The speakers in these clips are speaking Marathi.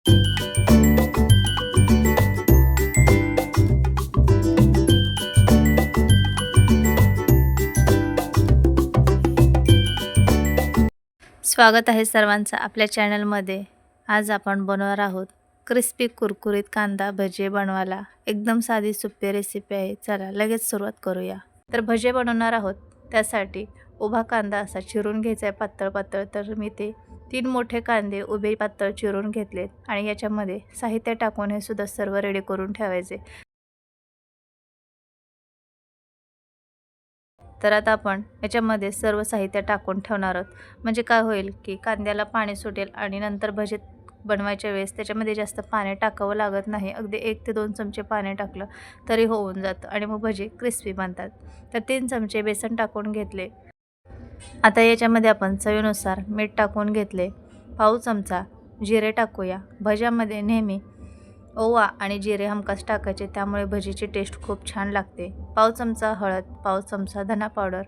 स्वागत आहे सर्वांचं आपल्या चॅनलमध्ये। आज आपण बनवणार आहोत क्रिस्पी कुरकुरीत कांदा भजे बनवायला एकदम साधी सोपी रेसिपी आहे। चला लगेच सुरुवात करूया। तर भजे बनवणार आहोत त्यासाठी उभा कांदा असा चिरून घ्यायचा आहे पातळ पातळ। तर मी ते 3 मोठे कांदे उभे पातळ चिरून घेतलेत आणि याच्यामध्ये साहित्य टाकून हे सुद्धा सर्व रेडी करून ठेवायचे। तर आता आपण याच्यामध्ये सर्व साहित्य टाकून ठेवणार आहोत, म्हणजे काय होईल की कांद्याला पाणी सुटेल आणि नंतर भजे बनवायच्या वेळेस त्याच्यामध्ये जास्त पाणी टाकावं लागत नाही। अगदी 1 ते 2 चमचे पाणी टाकलं तरी होऊन जातं आणि मग भजे क्रिस्पी बनतात। तर 3 चमचे बेसन टाकून घेतले। आता याच्यामध्ये आपण चवीनुसार मीठ टाकून घेतले। पाव चमचा जिरे टाकूया। भज्यामध्ये नेहमी ओवा आणि जिरे हमखास टाकायचे, त्यामुळे भजीची टेस्ट खूप छान लागते। पाव चमचा हळद, पाव चमचा धना पावडर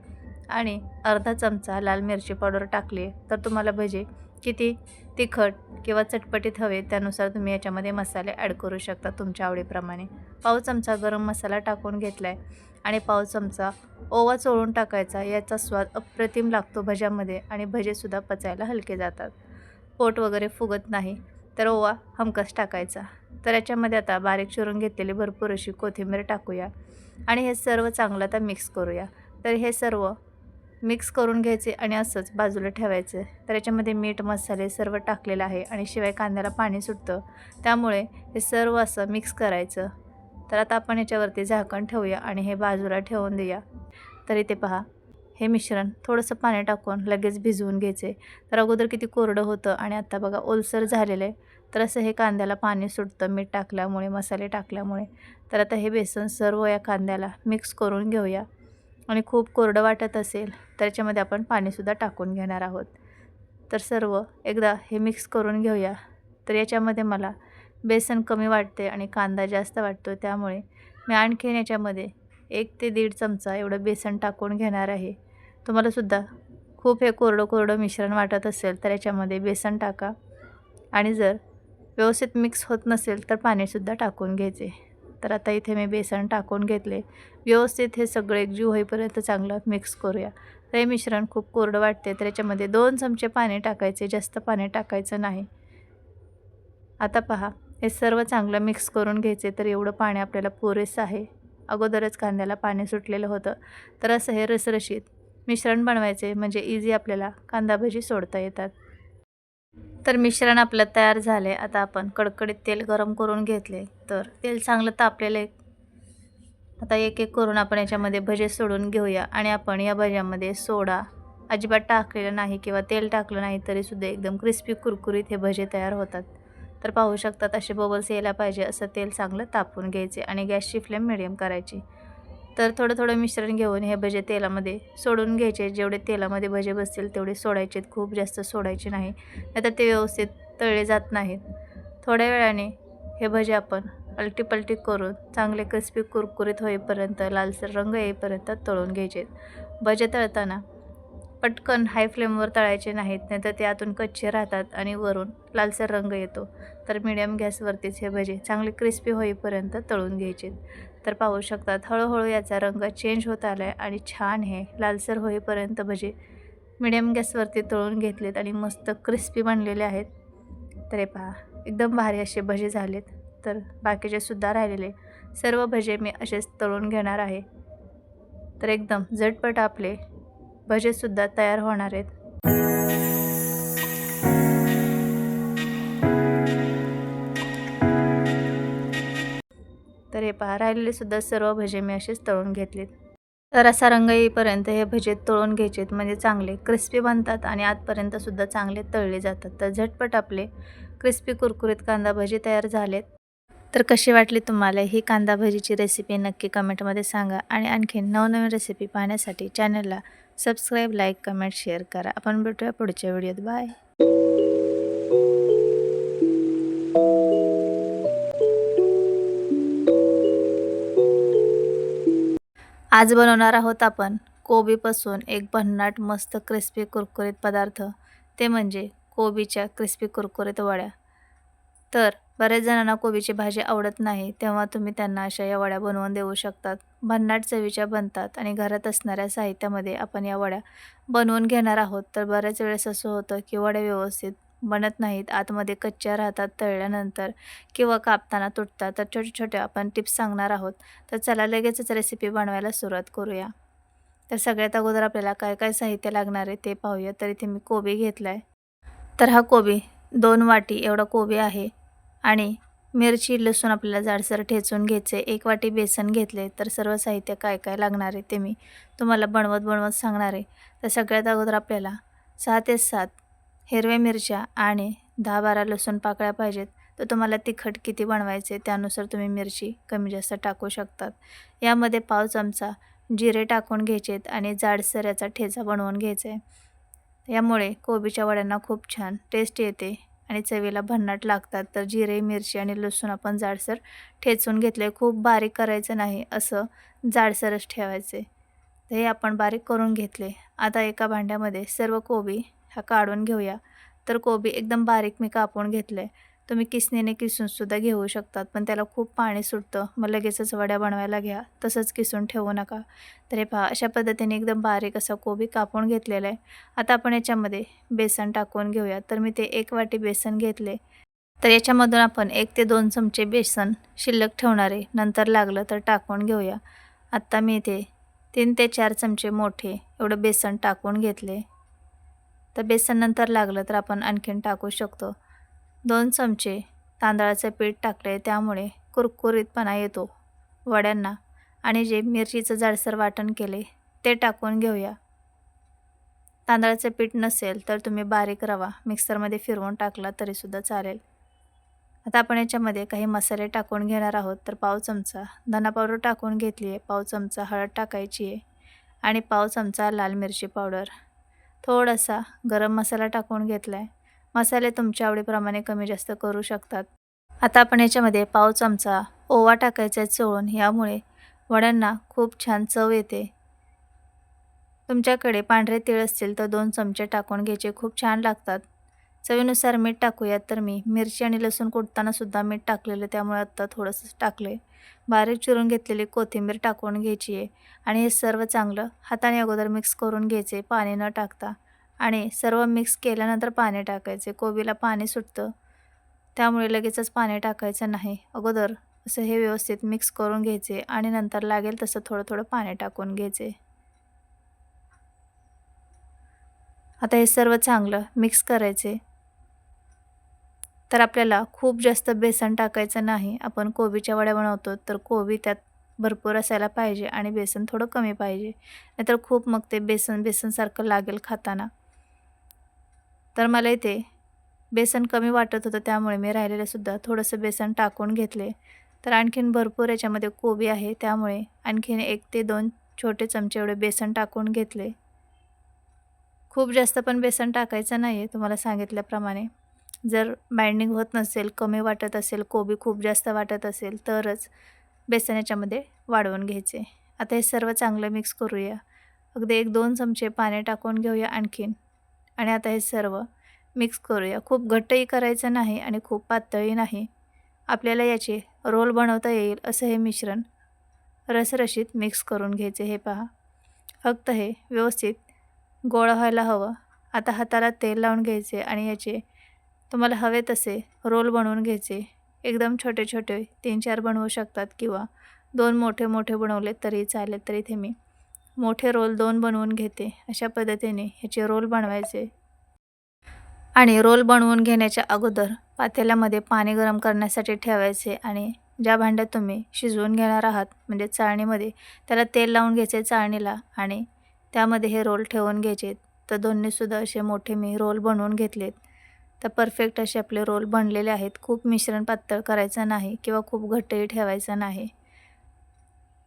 आणि अर्धा चमचा लाल मिरची पावडर टाकली। तर तुम्हाला भजे किती तिखट किंवा चटपटीत हवे त्यानुसार तुम्ही याच्यामध्ये मसाले ॲड करू शकता तुमच्या आवडीप्रमाणे। पाव चमचा गरम मसाला टाकून घेतलाय आणि पाव चमचा ओवा चोळून टाकायचा। याचा स्वाद अप्रतिम लागतो भज्यामध्ये आणि भजेसुद्धा पचायला हलके जातात, पोट वगैरे फुगत नाही। तर ओवा हमखास टाकायचा। तर याच्यामध्ये आता बारीक चिरून घेतलेली भरपूर अशी कोथिंबीर टाकूया आणि हे सर्व चांगलं आता मिक्स करूया। तर हे सर्व मिक्स करून घ्यायचे आणि असंच बाजूला ठेवायचं। तर याच्यामध्ये मीठ मसाले सर्व टाकलेलं आहे आणि शिवाय कांद्याला पाणी सुटतं, त्यामुळे हे सर्व असं मिक्स करायचं। तर आता आपण याच्यावरती झाकण ठेवूया आणि हे बाजूला ठेवून देऊया। तर इथे पहा, हे मिश्रण थोडंसं पाणी टाकून लगेच भिजवून घ्यायचे। तर अगोदर किती कोरडं होतं आणि आता बघा ओलसर झालेलं आहे। तर असं हे कांद्याला पाणी सुटतं मीठ टाकल्यामुळे, मसाले टाकल्यामुळे। तर आता हे बेसन सर्व या कांद्याला मिक्स करून घेऊया आणि खूप कोरडं वाटत असेल तर याच्यामध्ये आपण पाणीसुद्धा टाकून घेणार आहोत। तर सर्व एकदा हे मिक्स करून घेऊया। तर याच्यामध्ये मला बेसन कमी वाटते आणि कांदा जास्त वाटतो, त्यामुळे मी आणखीन याच्यामध्ये 1 ते 1.5 चमचा एवढं बेसन टाकून घेणार आहे। तुम्हालासुद्धा खूप हे कोरडं कोरडं मिश्रण वाटत असेल तर याच्यामध्ये बेसन टाका आणि जर व्यवस्थित मिक्स होत नसेल तर पाणीसुद्धा टाकून घ्यायचे। तर आता इथे मी बेसन टाकून घेतले। व्यवस्थित हे सगळं एकजीव होईपर्यंत चांगलं मिक्स करूया। तर हे मिश्रण खूप कोरडं वाटते तर याच्यामध्ये 2 चमचे पाणी टाकायचे, जास्त पाणी टाकायचं नाही। आता पहा, हे सर्व चांगलं मिक्स करून घ्यायचे। तर एवढं पाणी आपल्याला पुरेसं आहे, अगोदरच कांद्याला पाणी सुटलेलं होतं। तर असं हे रसरशीत मिश्रण बनवायचे, म्हणजे इझी आपल्याला कांदा भजी सोडता येतात। तर मिश्रण आपलं तयार झाले। आता आपण कडकडीत तेल गरम करून घेतले। तर तेल चांगलं तापलेलं आहे। आता एक एक करून आपण याच्यामध्ये भजे सोडून घेऊया आणि आपण या भज्यामध्ये सोडा अजिबात टाकलेला नाही किंवा तेल टाकलं नाही तरीसुद्धा एकदम क्रिस्पी कुरकुरीत हे भजे तयार होतात। तर पाहू शकतात असे बबल्स यायला पाहिजे असं तेल चांगलं तापवून घ्यायचे आणि गॅसची फ्लेम मिडियम करायची। तर थोडं थोडं मिश्रण घेऊन हे भजे तेलामध्ये सोडून घ्यायचे। जेवढे तेलामध्ये भजे बसतील तेवढे सोडायचे, खूप जास्त सोडायचे नाही, नाहीतर ते व्यवस्थित तळले जात नाहीत। थोड्या वेळाने हे भजे आपण अलटीपलटी करून चांगले क्रिस्पी कुरकुरीत होईपर्यंत, लालसर रंग येईपर्यंत तळून घ्यायचे। भजे तळताना पटकन हाय फ्लेमवर तळायचे नाहीत, नाहीतर ते आतून कच्चे राहतात आणि वरून लालसर रंग येतो। तर मीडियम गॅसवरतीच हे भजे चांगले क्रिस्पी होईपर्यंत तळून घ्यायचे। तर पाहू शकतात हळूहळू याचा रंग चेंज होत आला आहे आणि छान हे लालसर होईपर्यंत भजे मीडियम गॅसवरती तळून घेतलेत आणि मस्त क्रिस्पी बनलेले आहेत। तर हे पहा, एकदम भारी असे भजे झालेत। तर बाकीचे सुद्धा राहिलेले सर्व भजे मी असेच तळून घेणार आहे। तर एकदम झटपट आपले भजेसुद्धा तयार होणार आहेत। तर हे पहा, राहिलेले सुद्धा सर्व भजे मी असेच तळून घेतलेत। तर असा रंग येईपर्यंत हे भजे तळून घ्यायचेत, म्हणजे चांगले क्रिस्पी बनतात आणि आतपर्यंत सुद्धा चांगले तळले जातात। तर झटपट आपले क्रिस्पी कुरकुरीत कांदा भजी तयार झालेत। तर कशी वाटली तुम्हाला ही कांदा भजीची रेसिपी नक्की कमेंटमध्ये सांगा आणि आणखीन नवनवीन रेसिपी पाहण्यासाठी चॅनलला सबस्क्राईब, लाईक, कमेंट, शेअर करा। आपण भेटूया पुढच्या व्हिडिओत। बाय। आज बनवणार आहोत आपण कोबीपासून एक भन्नाट मस्त क्रिस्पी कुरकुरीत पदार्थ, ते म्हणजे कोबीच्या क्रिस्पी कुरकुरीत वड्या। तर बऱ्याच जणांना कोबीची भाजी आवडत नाही, तेव्हा तुम्ही त्यांना अशा या वड्या बनवून देऊ शकतात. भन्नाट चवीच्या बनतात आणि घरात असणाऱ्या साहित्यामध्ये आपण या वड्या बनवून घेणार आहोत. तर बऱ्याच वेळेस असं होतं की वड्या व्यवस्थित बनत नाहीत, आतमध्ये कच्च्या राहतात तळल्यानंतर किंवा कापताना तुटतात. तर छोटे-छोटे आपण टिप्स सांगणार आहोत. तर चला लगेचच रेसिपी बनवायला सुरुवात करूया. तर सगळ्यात अगोदर आपल्याला काय-काय साहित्य लागणार आहे ते पाहूया. तर इथे मी कोबी घेतलाय. तर हा कोबी 2 वाटी एवढा कोबी आहे आणि मिरची, लसूण आपल्याला जाडसर ठेचून घ्यायचे. 1 वाटी बेसन घेतले. तर सर्व साहित्य काय-काय लागणार आहे ते मी तुम्हाला बनवत सांगणार आहे. तर सगळ्यात अगोदर आपल्याला 6 ते 7 हिरव्या मिरच्या आणि 10-12 लसूण पाकळ्या पाहिजेत. तर तुम्हाला तिखट किती बनवायचे त्यानुसार तुम्ही मिरची कमी जास्त टाकू शकतात. यामध्ये पाव चमचा जिरे टाकून घ्यायचेत आणि जाडसर याचा ठेचा बनवून घ्यायचा आहे. यामुळे कोबीच्या वड्यांना खूप छान टेस्ट येते आणि चवीला भन्नाट लागतात. तर जिरे, मिरची आणि लसूण आपण जाडसर ठेचून घेतले. खूप बारीक करायचं नाही, असं जाडसरच ठेवायचे. तर हे आपण बारीक करून घेतले. आता एका भांड्यामध्ये सर्व कोबी हा काढून घेऊया. तर कोबी एकदम बारीक मी कापून घेतले. तुम्ही किसणीने किसूनसुद्धा घेऊ शकतात, पण त्याला खूप पाणी सुटतं. मग लगेचच वड्या बनवायला घ्या, तसंच किसून ठेवू नका. तर हे पहा, अशा पद्धतीने एकदम बारीक असा कोबी कापून घेतलेला आहे. आता आपण याच्यामध्ये बेसन टाकून घेऊया. तर मी ते 1 वाटी बेसन घेतले. तर याच्यामधून आपण 1 ते 2 चमचे बेसन शिल्लक ठेवणार आहे. नंतर लागलं तर टाकून घेऊया. आत्ता मी इथे 3 ते 4 चमचे मोठे एवढं बेसन टाकून घेतले. तर बेसन नंतर लागलं तर आपण आणखीन टाकू शकतो. 2 चमचे तांदळाचं पीठ टाकले, त्यामुळे कुरकुरीतपणा येतो वड्यांना. आणि जे मिरचीचं जाडसर वाटण केले ते टाकून घेऊया. तांदळाचं पीठ नसेल तर तुम्ही बारीक रवा मिक्सरमध्ये फिरवून टाकला तरीसुद्धा चालेल. आता आपण याच्यामध्ये काही मसाले टाकून घेणार आहोत. तर पाव चमचा धना पावडर टाकून घेतली आहे, पाव चमचा हळद टाकायची आहे आणि पाव चमचा लाल मिरची पावडर, थोडासा गरम मसाला टाकून घेतला आहे. मसाले तुमच्या आवडीप्रमाणे कमी जास्त करू शकतात. आता आपण याच्यामध्ये पाव चमचा ओवा टाकायचा आहे चोळून. यामुळे वड्यांना खूप छान चव येते. तुमच्याकडे पांढरे तीळ असतील तर 2 चमचे टाकून घ्यायचे, खूप छान लागतात. चवीनुसार मीठ टाकूयात. तर मी मिरची आणि लसूण कुटताना सुद्धा मीठ टाकलेलं, त्यामुळे आत्ता थोडंसं टाकले. बारीक चिरून घेतलेली कोथिंबीर टाकून घ्यायची आहे आणि हे सर्व चांगलं हाताने अगोदर मिक्स करून घ्यायचे, पाणी न टाकता. आणि सर्व मिक्स केल्यानंतर पाणी टाकायचे. कोबीला पाणी सुटतं, त्यामुळे लगेचच पाणी टाकायचं नाही. अगोदर असं हे व्यवस्थित मिक्स करून घ्यायचे आणि नंतर लागेल तसं थोडं-थोडं पाणी टाकून घ्यायचे. आता हे सर्व चांगलं मिक्स करायचे. तर आपल्याला खूप जास्त बेसन टाकायचं नाही. आपण कोबीच्या वड्या बनवतो, तर कोबी त्यात भरपूर असायला पाहिजे आणि बेसन थोडं कमी पाहिजे. नाहीतर खूप मग ते बेसनसारखं लागेल खाताना. तर मला इथे बेसन कमी वाटत होतं, त्यामुळे मी राहिलेलं थोडंसं बेसन टाकून घेतले. तर आणखीन भरपूर याच्यामध्ये कोबी आहे, त्यामुळे आणखीन 1 ते 2 छोटे चमचे एवढे बेसन टाकून घेतले. खूप जास्त पण बेसन टाकायचं नाही आहे तुम्हाला सांगितल्याप्रमाणे. जर बाइंडिंग होत नसेल, कमी वाटत असेल, कोबी खूप जास्त वाटत असेल, तरच बेसन याच्यामध्ये वाढवून घ्यायचे. आता हे सर्व चांगलं मिक्स करूया. अगदी 1-2 चमचे पाणी टाकून घेऊया आणखीन आणि आता हे सर्व मिक्स करूया. खूप घट्टही करायचं नाही आणि खूप पातळही नाही. आपल्याला याचे रोल बनवता येईल असं हे मिश्रण रसरशीत मिक्स करून घ्यायचे. हे पहा, फक्त हे व्यवस्थित गोळा व्हायला हवं. आता हाताला तेल लावून घ्यायचे आणि याचे तुम्हाला हवे तसे रोल बनवून घ्यायचे. एकदम छोटे-छोटे 3-4 बनवू शकतात किंवा 2 मोठे-मोठे बनवले तरी चालेल. तर इथे मी मोठे रोल 2 बनवून घेते. अशा पद्धतीने ह्याचे रोल बनवायचे. आणि रोल बनवून घेण्याच्या अगोदर पातेल्यामध्ये पाणी गरम करण्यासाठी ठेवायचे आणि ज्या भांड्यात तुम्ही शिजवून घेणार आहात म्हणजे चाळणीमध्ये, त्याला तेल लावून घ्यायचे चाळणीला आणि त्यामध्ये हे रोल ठेवून घ्यायचे. तर दोन्हीसुद्धा असे मोठे मी रोल बनवून घेतलेत. तर परफेक्ट असे आपले रोल बनलेले आहेत. खूप मिश्रण पातळ करायचं नाही किंवा खूप घट्टही ठेवायचं नाही.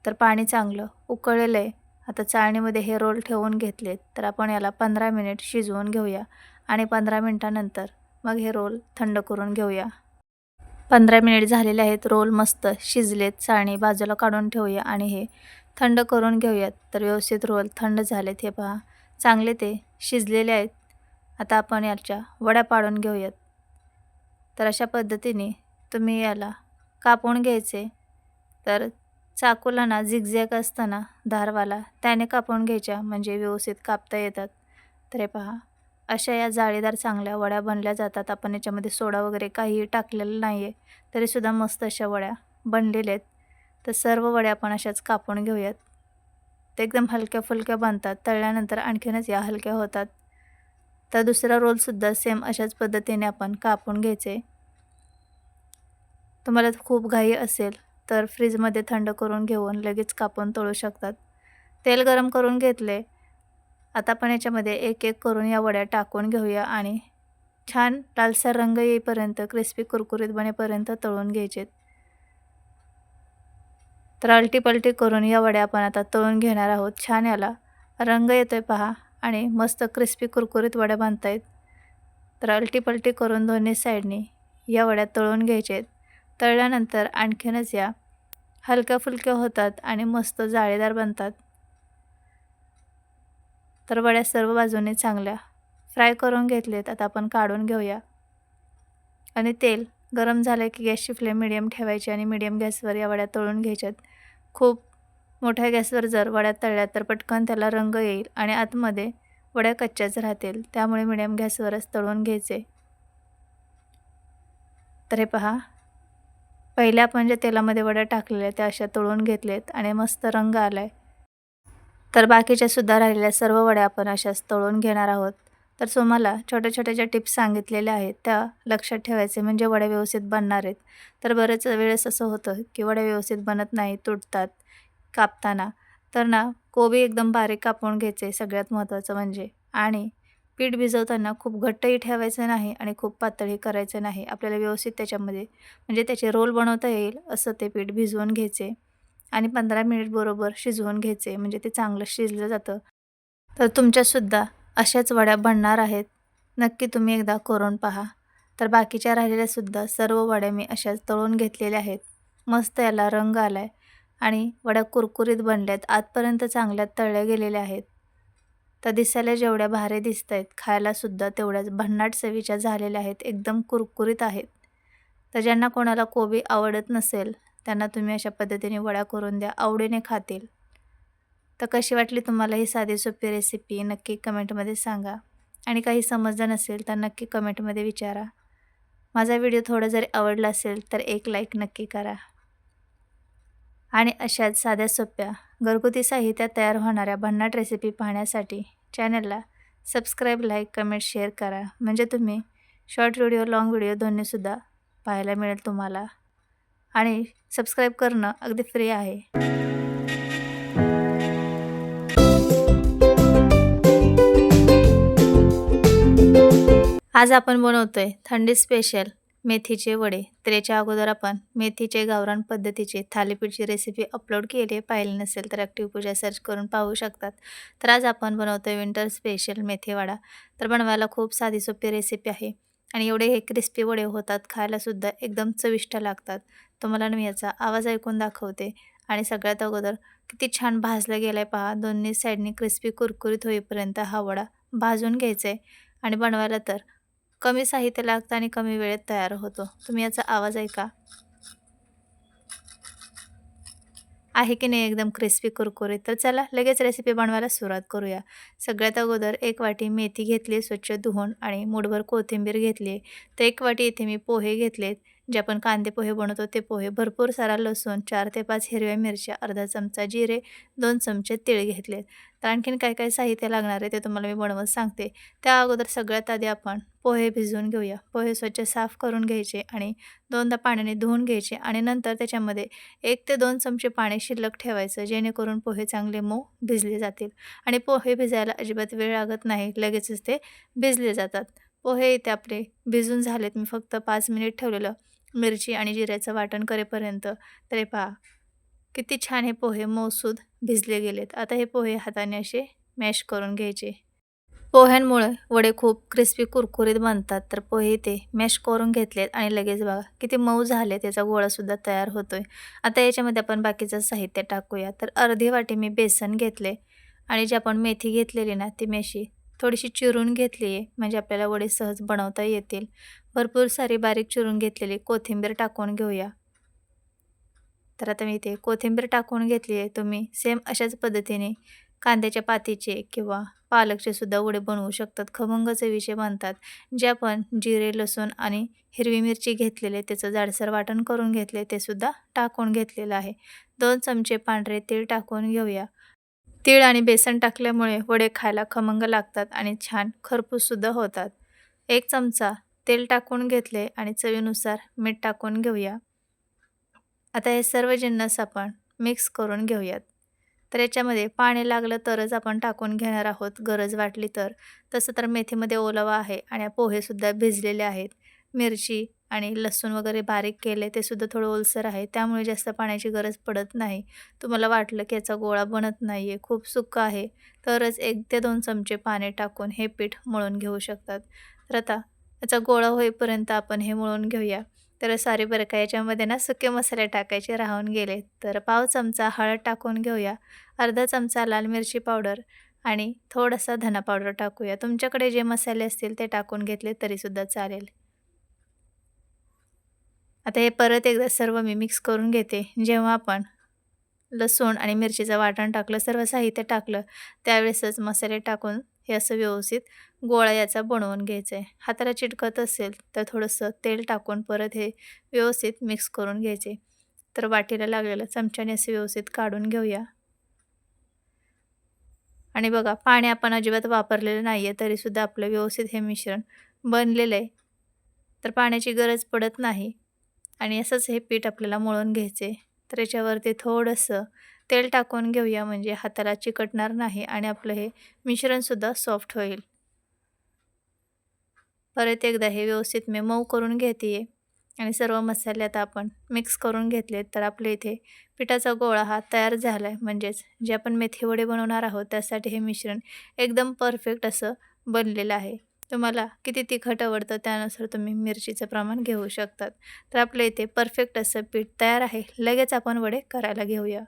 तर पाणी चांगलं उकळलेलं आहे. आता चाळणीमध्ये हे रोल ठेवून घेतलेत. तर आपण याला 15 मिनिट शिजवून घेऊया आणि 15 मिनिटानंतर मग हे रोल थंड करून घेऊया. 15 मिनिट झालेले आहेत. रोल मस्त शिजलेत. चाळणी बाजूला काढून ठेवूया आणि हे थंड करून घेऊयात. तर व्यवस्थित रोल थंड झालेत. हे पहा, चांगले ते शिजलेले आहेत. आता आपण याच्या वड्या पाडून घेऊयात. तर अशा पद्धतीने तुम्ही याला कापून घ्यायचे. तर चाकूला ना झिगझॅग असतं ना धारवाला, त्याने कापून घ्यायच्या म्हणजे व्यवस्थित कापता येतात. तर हे पहा, अशा या जाळीदार चांगल्या वड्या बनल्या जातात. आपण याच्यामध्ये सोडा वगैरे काहीही टाकलेलं नाही आहे, तरीसुद्धा मस्त अशा वड्या बनलेल्या आहेत. तर सर्व वड्या आपण अशाच कापून घेऊयात. ते एकदम हलक्या-फुलक्या बनतात. तळल्यानंतर आणखीनच या हलक्या होतात. तर दुसरा रोलसुद्धा सेम अशाच पद्धतीने आपण कापून घ्यायचे. तुम्हाला खूप घाई असेल तर फ्रीजमध्ये थंड करून घेऊन लगेच कापून तळू शकतात. तेल गरम करून घेतले. आता आपण याच्यामध्ये एक-एक करून या वड्या टाकून घेऊया आणि छान लालसर रंग येईपर्यंत, क्रिस्पी कुरकुरीत बनेपर्यंत तळून घ्यायचे. तर अलटी-पलटी करून या वड्या आपण आता तळून घेणार आहोत. छान याला रंग येतोय पहा आणि मस्त क्रिस्पी कुरकुरीत वड्या बनतायत. तर अलटी-पलटी करून दोन्ही साईडनी या वड्या तळून घ्यायचे. तळल्यानंतर आणखीनच या हलक्या-फुलक्या होतात आणि मस्त जाळीदार बनतात. तर वड्या सर्व बाजूने चांगल्या फ्राय करून घेतलेत. आता आपण काढून घेऊया आणि तेल गरम झालं की गॅसची फ्लेम मिडियम ठेवायची आणि मिडियम गॅसवर या वड्या तळून घ्यायच्यात. खूप मोठ्या गॅसवर जर वड्या तळल्या तर पटकन त्याला रंग येईल आणि आतमध्ये वड्या कच्च्याच राहतील. त्यामुळे मिडियम गॅसवरच तळून घ्यायचे. तर हे पहा, पहिल्या आपण ज्या तेलामध्ये वड्या टाकलेल्या त्या अशा तळून घेतलेत आणि मस्त रंग आलाय. तर बाकीच्या सुद्धा राहिलेल्या सर्व वड्या आपण अशाच तळून घेणार आहोत. तर तुम्हाला छोट्या-छोट्या ज्या टिप्स सांगितलेल्या आहेत त्या लक्षात ठेवायचे म्हणजे वड्या व्यवस्थित बनणार आहेत. तर बरेच वेळेस असं होतं की वड्या व्यवस्थित बनत नाही, तुटतात कापताना. तर ना कोबी एकदम बारीक कापून घ्यायचे सगळ्यात महत्त्वाचं म्हणजे. आणि पीठ भिजवताना खूप घट्टही ठेवायचं नाही आणि खूप पातळही करायचं नाही. आपल्याला व्यवस्थित त्याच्यामध्ये म्हणजे त्याचे रोल बनवता येईल असं ते पीठ भिजवून घ्यायचे आणि 15 मिनिट बरोबर शिजवून घ्यायचे म्हणजे ते चांगलं शिजलं जातं. तर तुमच्यासुद्धा अशाच वड्या बनणार आहेत. नक्की तुम्ही एकदा करून पहा. तर बाकीच्या राहिलेल्यासुद्धा सर्व वड्या मी अशाच तळून घेतलेल्या आहेत. मस्त याला रंग आला आहे आणि वड्या कुरकुरीत बनल्यात. आतपर्यंत चांगल्या तळल्या गेलेल्या आहेत. तर दिसायला जेवढ्या भारी दिसत आहेत, खायलासुद्धा तेवढ्याच भन्नाट चवीच्या झालेल्या आहेत. एकदम कुरकुरीत आहेत. तर ज्यांना कोणाला कोबी आवडत नसेल, त्यांना तुम्ही अशा पद्धतीने वड्या करून द्या, आवडीने खातील. तर कशी वाटली तुम्हाला ही साधी सोपी रेसिपी नक्की कमेंटमध्ये सांगा आणि काही समजलं नसेल तर नक्की कमेंटमध्ये विचारा. माझा व्हिडिओ थोडा जरी आवडला असेल तर एक लाईक नक्की करा आणि अशाच साध्या सोप्या घरगुती साहित्यात तयार होणाऱ्या भन्नाट रेसिपी पाहण्यासाठी चॅनलला सबस्क्राईब, लाईक, कमेंट, शेअर करा. म्हणजे तुम्ही शॉर्ट व्हिडिओ, लाँग व्हिडिओ दोन्हीसुद्धा पाहायला मिळेल तुम्हाला आणि सबस्क्राईब करणं अगदी फ्री आहे. आज आपण बनवतोय थंडी स्पेशल मेथीचे वडे. तर याच्या अगोदर आपण मेथीचे गावरान पद्धतीचे थालीपीठची रेसिपी अपलोड केली आहे. पाहिली नसेल तर ॲक्टिव्ह पूजा सर्च करून पाहू शकतात. तर आज आपण बनवतोय विंटर स्पेशल मेथी वडा. तर बनवायला खूप साधी सोपी रेसिपी आहे आणि एवढे हे क्रिस्पी वडे होतात, खायलासुद्धा एकदम चविष्ट लागतात. तुम्हाला मी याचा आवाज ऐकून दाखवते आणि सगळ्यात अगोदर किती छान भाजला गेला आहे पहा. दोन्ही साईडनी क्रिस्पी कुरकुरीत होईपर्यंत हा वडा भाजून घ्यायचा आहे आणि बनवायला तर कमी साहित्य लागतं आणि कमी वेळेत तयार होतो. तुम्ही याचा आवाज ऐका. आहे की नाही एकदम क्रिस्पी कुरकुरीत. तर चला लगेच रेसिपी बनवायला सुरुवात करूया. सगळ्यात अगोदर 1 वाटी मेथी घेतली स्वच्छ धुवून आणि मूठभर कोथिंबीर घेतली आहे. तर 1 वाटी इथे मी पोहे घेतलेत. जे आपण कांदे पोहे बनवतो ते पोहे. भरपूर सारा लसूण, 4 ते 5 हिरव्या मिरच्या, अर्धा चमचा जिरे, 2 चमचे तीळ घेतलेत. तर आणखीन काय काय साहित्य लागणार आहे ते तुम्हाला मी बनवत सांगते. त्या अगोदर सगळ्यात आधी आपण पोहे भिजवून घेऊया. पोहे स्वच्छ साफ करून घ्यायचे आणि 2दा पाण्याने धुवून घ्यायचे आणि नंतर त्याच्यामध्ये 1 ते 2 चमचे पाणी शिल्लक ठेवायचं, जेणेकरून पोहे चांगले मऊ भिजले जातील आणि पोहे भिजायला अजिबात वेळ लागत नाही, लगेचच ते भिजले जातात. पोहे इथे आपले भिजून झालेत. मी फक्त 5 मिनिट ठेवलेलं मिरची आणि जिऱ्याचं वाटण करेपर्यंत. तर हे पहा किती छान हे पोहे मऊसूद भिजले गेलेत. आता हे पोहे हाताने असे मॅश करून घ्यायचे. पोह्यांमुळे वडे खूप क्रिस्पी कुरकुरीत बनतात. तर पोहे ते मॅश करून घेतलेत आणि लगेच बघा किती मऊ झाले, त्याचा गोळासुद्धा तयार होतोय. आता याच्यामध्ये आपण बाकीचं साहित्य टाकूया. तर अर्धी वाटी मी बेसन घेतले आणि जी आपण मेथी घेतलेली ना ती मी अशी थोडीशी चिरून घेतली आहे म्हणजे आपल्याला वडे सहज बनवता येतील. भरपूर सारी बारीक चिरून घेतलेली कोथिंबीर टाकून घेऊया. तर आता मी इथे कोथिंबीर टाकून घेतली आहे. तुम्ही सेम अशाच पद्धतीने कांद्याच्या पातीचे किंवा पालकचे सुद्धा वडे बनवू शकतात. खमंग चवीचे बनतात. जे आपण जिरे, लसूण आणि हिरवी मिरची घेतलेले त्याचं जाडसर वाटण करून घेतले ते सुद्धा टाकून घेतलेलं आहे. 2 चमचे पांढरे तीळ टाकून घेऊया. तीळ आणि बेसन टाकल्यामुळे वडे खायला खमंग लागतात आणि छान खरपूससुद्धा होतात. 1 चमचा तेल टाकून घेतले आणि चवीनुसार मीठ टाकून घेऊया. आता हे सर्व जिन्नस आपण मिक्स करून घेऊयात. तर याच्यामध्ये पाणी लागलं तरच आपण टाकून घेणार आहोत, गरज वाटली तर. तसं तर मेथीमध्ये ओलावा आहे आणि पोहेसुद्धा भिजलेले आहेत. मिरची आणि लसूण वगैरे बारीक केले ते सुद्धा थोडं ओलसर आहे, त्यामुळे जास्त पाण्याची गरज पडत नाही. तुम्हाला वाटलं की याचा गोळा बनत नाही आहे, खूप सुक्का आहे, तरच 1 ते 2 चमचे पाणी टाकून हे पीठ मळून घेऊ शकतात. तर आता याचा गोळा होईपर्यंत आपण हे मळून घेऊया. तर सॉरी बरं का, याच्यामध्ये ना सुके मसाले टाकायचे राहून गेले. तर पाव चमचा हळद टाकून घेऊया. अर्धा चमचा लाल मिरची पावडर आणि थोडासा धना पावडर टाकूया. तुमच्याकडे जे मसाले असतील ते टाकून घेतले तरीसुद्धा चालेल. आता हे परत एकदा सर्व मी मिक्स करून घेते. जेव्हा आपण लसूण आणि मिरचीचं वाटण टाकलं, सर्व साहित्य टाकलं, त्यावेळेसच मसाले टाकून हे असं व्यवस्थित गोळा याचा बनवून घ्यायचा आहे. हाताला चिटकत असेल तर थोडंसं तेल टाकून परत हे व्यवस्थित मिक्स करून घ्यायचे. तर वाटीला लागलेलं चमच्याने असं व्यवस्थित काढून घेऊया. आणि बघा, पाणी आपण अजिबात वापरलेलं नाही आहे, तरीसुद्धा आपलं व्यवस्थित हे मिश्रण बनलेलं आहे. तर पाण्याची गरज पडत नाही आणि असंच हे पीठ आपल्याला मळून घ्यायचं आहे. तर याच्यावरती थोडंसं तेल टाकून घेऊया, म्हणजे हाताला चिकटणार नाही आणि आपलं हे मिश्रणसुद्धा सॉफ्ट होईल. परत एकदा हे व्यवस्थित मी मऊ करून घेते आहे आणि सर्व मसाले आता आपण मिक्स करून घेतले. तर आपल्या इथे पिठाचा गोळा हा तयार झाला आहे. म्हणजेच जे आपण मेथी वडे बनवणार आहोत त्यासाठी हे मिश्रण एकदम परफेक्ट असं बनलेलं आहे. तुम्हाला किती तिखट आवडतं त्यानुसार तुम्ही मिरचीचं प्रमाण घेऊ शकतात. तर आपल्या इथे परफेक्ट असं पीठ तयार आहे. लगेच आपण वडे करायला घेऊया.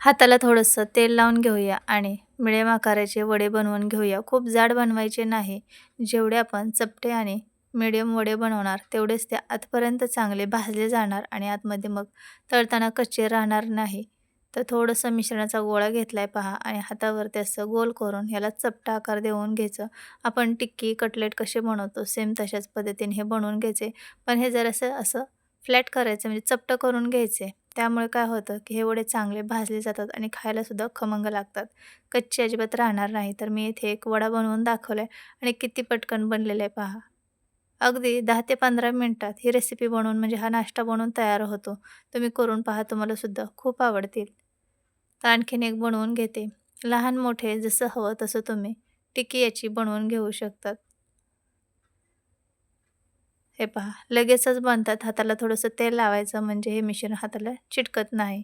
हाताला थोडंसं तेल लावून घेऊया आणि मिडियम आकाराचे वडे बनवून घेऊया. खूप जाड बनवायचे नाही. जेवढे आपण चपटे आणि मिडियम वडे बनवणार तेवढेच ते आतपर्यंत चांगले भाजले जाणार आणि आतमध्ये मग तळताना कच्चे राहणार नाही. तर थोडंसं मिश्रणाचा गोळा घेतलाय पहा आणि हातावरती असं गोल करून ह्याला चपटा आकार देऊन घ्यायचं. आपण टिक्की, कटलेट कसे बनवतो सेम तशाच पद्धतीने हे बनवून घ्यायचे. पण हे जरासं असं फ्लॅट करायचं, म्हणजे चपटं करून घ्यायचे. त्यामुळे काय होतं की हे वडे चांगले भाजले जातात आणि खायलासुद्धा खमंग लागतात. कच्चे अजिबात राहणार नाही. तर मी इथे एक वडा बनवून दाखवला आहे आणि किती पटकन बनलेलं आहे पहा. अगदी 10 ते 15 मिनिटात ही रेसिपी बनवून, म्हणजे हा नाश्ता बनवून तयार होतो. तुम्ही करून पहा, तुम्हालासुद्धा खूप आवडतील. तर आणखीन एक बनवून घेते. लहान मोठे जसं हवं तसं तुम्ही टिक्की याची बनवून घेऊ शकतात. हे पहा, लगेचच बनतात. हाताला थोडंसं तेल लावायचं, म्हणजे हे मिश्रण हाताला चिटकत नाही.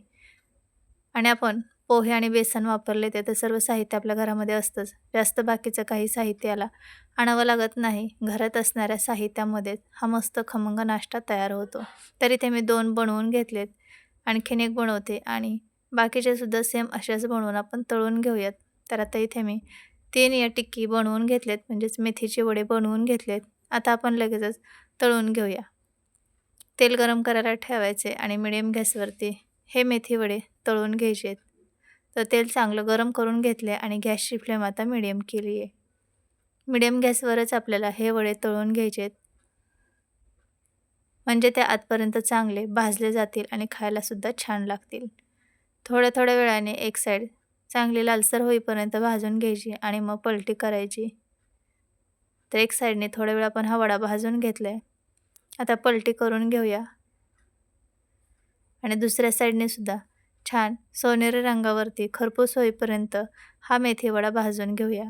आणि आपण पोहे आणि बेसन वापरले ते तर सर्व साहित्य आपल्या घरामध्ये असतंच. जास्त बाकीचं काही साहित्य याला आणावं लागत नाही. घरात असणाऱ्या साहित्यामध्येच हा मस्त खमंग नाश्ता तयार होतो. तर इथे मी 2 बनवून घेतलेत. आणखीन एक बनवते आणि बाकीचे सुद्धा सेम अशाच बनवून आपण तळून घेऊयात. तर आता इथे मी 3 या टिक्की बनवून घेतलेत, म्हणजेच मेथीचे वडे बनवून घेतलेत. आता आपण लगेचच तळून घेऊया. तेल गरम करायला ठेवायचे आणि मिडियम गॅसवरती हे मेथी वडे तळून घ्यायचे आहेत. तर तेल चांगलं गरम करून घेतले आणि गॅसची फ्लेम आता मिडियम केली आहे. मिडियम गॅसवरच आपल्याला हे वडे तळून घ्यायचे आहेत, म्हणजे ते आतपर्यंत चांगले भाजले जातील आणि खायलासुद्धा छान लागतील. थोड्या थोड्या वेळाने एक साईड चांगली लालसर होईपर्यंत भाजून घ्यायची आणि मग पलटी करायची. तर एक साईडने थोड्या वेळ आपण हा वडा भाजून घेतला आहे. आता पलटी करून घेऊया आणि दुसऱ्या साईडने सुद्धा छान सोनेरी रंगावरती खरपूस होईपर्यंत हा मेथी वडा भाजून घेऊया.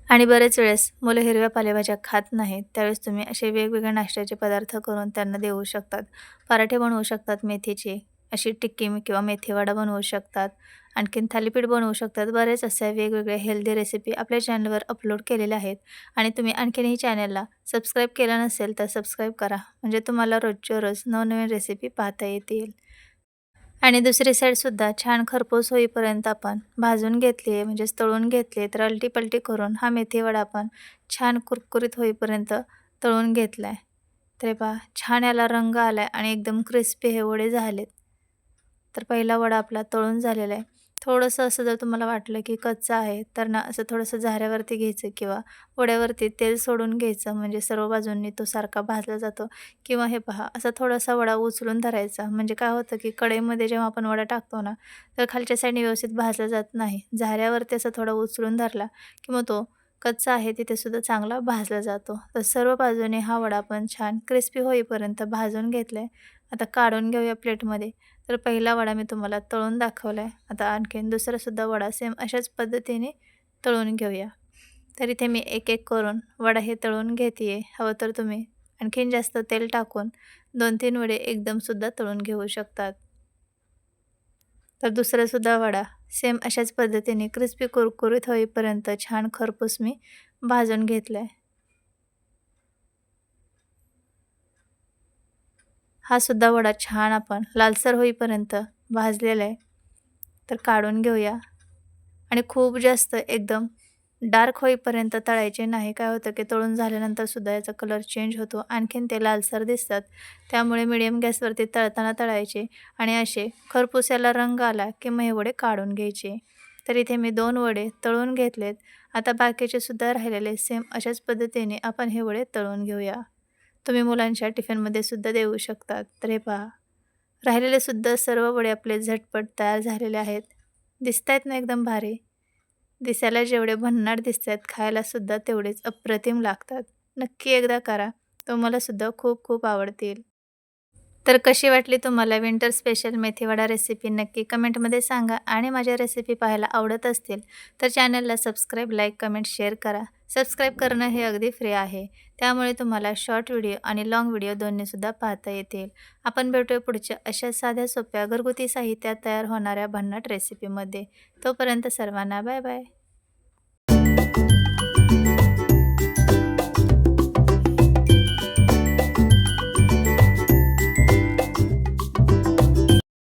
आणि बरेच वेळेस मुलं हिरव्या पालेभाज्या खात नाहीत, त्यावेळेस तुम्ही असे वेगवेगळे नाश्त्याचे पदार्थ करून त्यांना देऊ शकतात. पराठे बनवू शकतात मेथीचे, अशी टिक्की किंवा मेथी वडा बनवू शकतात, आणखीन थालीपीठ बनवू शकतात. बरेच अशा वेगवेगळ्या हेल्दी रेसिपी आपल्या चॅनलवर अपलोड केलेल्या आहेत आणि तुम्ही आणखीनही चॅनलला सबस्क्राईब केलं नसेल तर सबस्क्राईब करा, म्हणजे तुम्हाला रोजच्या रोज नवनवीन रेसिपी पाहता येतील. आणि दुसरी साईडसुद्धा छान खरपूस होईपर्यंत आपण भाजून घेतली आहे, म्हणजेच तळून घेतली आहे. तर अलटी-पलटी करून हा मेथी वडा आपण छान कुरकुरीत होईपर्यंत तळून घेतला आहे. तर हे पहा छान याला रंग आलाय आणि एकदम क्रिस्पी हे वडे झालेत. तर पहिला वडा आपला तळून झालेला आहे. थोडंसं असं जर तुम्हाला वाटलं की कच्चा आहे, तर ना असं थोडंसं झाऱ्यावरती घ्यायचं किंवा वड्यावरती तेल सोडून घ्यायचं, म्हणजे सर्व बाजूंनी तो सारखा भाजला जातो. किंवा हे पहा असा थोडासा वडा उचलून धरायचा, म्हणजे काय होतं की कढईमध्ये जेव्हा आपण वडा टाकतो ना, तर खालच्या साईडने व्यवस्थित भाजला जात नाही. झाऱ्यावरती असं थोडा उचलून धरला की मग तो कच्चा आहे तिथे सुद्धा चांगला भाजला जातो. तर सर्व बाजूने हा वडा आपण छान क्रिस्पी होईपर्यंत भाजून घेतलाय. आता काढून घेऊया प्लेटमध्ये. तर पहिला वडा मी तुम्हाला तळून दाखवला आहे. आता आणखीन दुसरासुद्धा वडा सेम अशाच पद्धतीने तळून घेऊया. तर इथे मी एक-एक करून वडा हे तळून घेते आहे. हवं तर तुम्ही आणखीन जास्त तेल टाकून 2-3 वडे एकदमसुद्धा तळून घेऊ शकतात. तर दुसरासुद्धा वडा सेम अशाच पद्धतीने क्रिस्पी कुरकुरीत होईपर्यंत छान खरपूस मी भाजून घेतला आहे. हा सुद्धा वडा छान आपण लालसर होईपर्यंत भाजलेला आहे. तर काढून घेऊया आणि खूप जास्त एकदम डार्क होईपर्यंत तळायचे नाही. काय होतं की तळून झाल्यानंतर सुद्धा याचा कलर चेंज होतो. आणखीन ते लालसर दिसतात. त्यामुळे मीडियम गॅसवरती तळताना तळायचे आणि असे खरपूस याला रंग आला की मग हे वडे काढून घ्यायचे. तर इथे मी 2 वडे तळून घेतलेत. आता बाकीचे सुद्धा राहिलेले सेम अशाच पद्धतीने आपण हे वडे तळून घेऊया. तुम्ही मुलांच्या टिफिनमध्ये सुद्धा देऊ शकतात. तर हे पहा, राहिलेले सुद्धा सर्व वडे आपले झटपट तयार झालेले आहेत. दिसतायत ना एकदम भारी. दिसायला जेवढे भन्नाट दिसतायत, खायला सुद्धा तेवढेच अप्रतिम लागतात. नक्की एकदा करा. तुम्हाला सुद्धा खूप खूप आवडतील. तर कशी वाटली तुम्हाला विंटर स्पेशल मेथीवडा रेसिपी नक्की कमेंटमध्ये सांगा आणि माझ्या रेसिपी पाहायला आवडत असतील तर चॅनलला सबस्क्राईब, लाईक, कमेंट, शेअर करा. सबस्क्राईब करणं हे अगदी फ्री आहे. त्यामुळे तुम्हाला शॉर्ट व्हिडिओ आणि लाँग व्हिडिओ दोन्हीसुद्धा पाहता येतील. आपण भेटूया पुढच्या अशा साध्या सोप्या घरगुती साहित्यात तयार होणाऱ्या भन्नाट रेसिपीमध्ये. तोपर्यंत सर्वांना बाय बाय.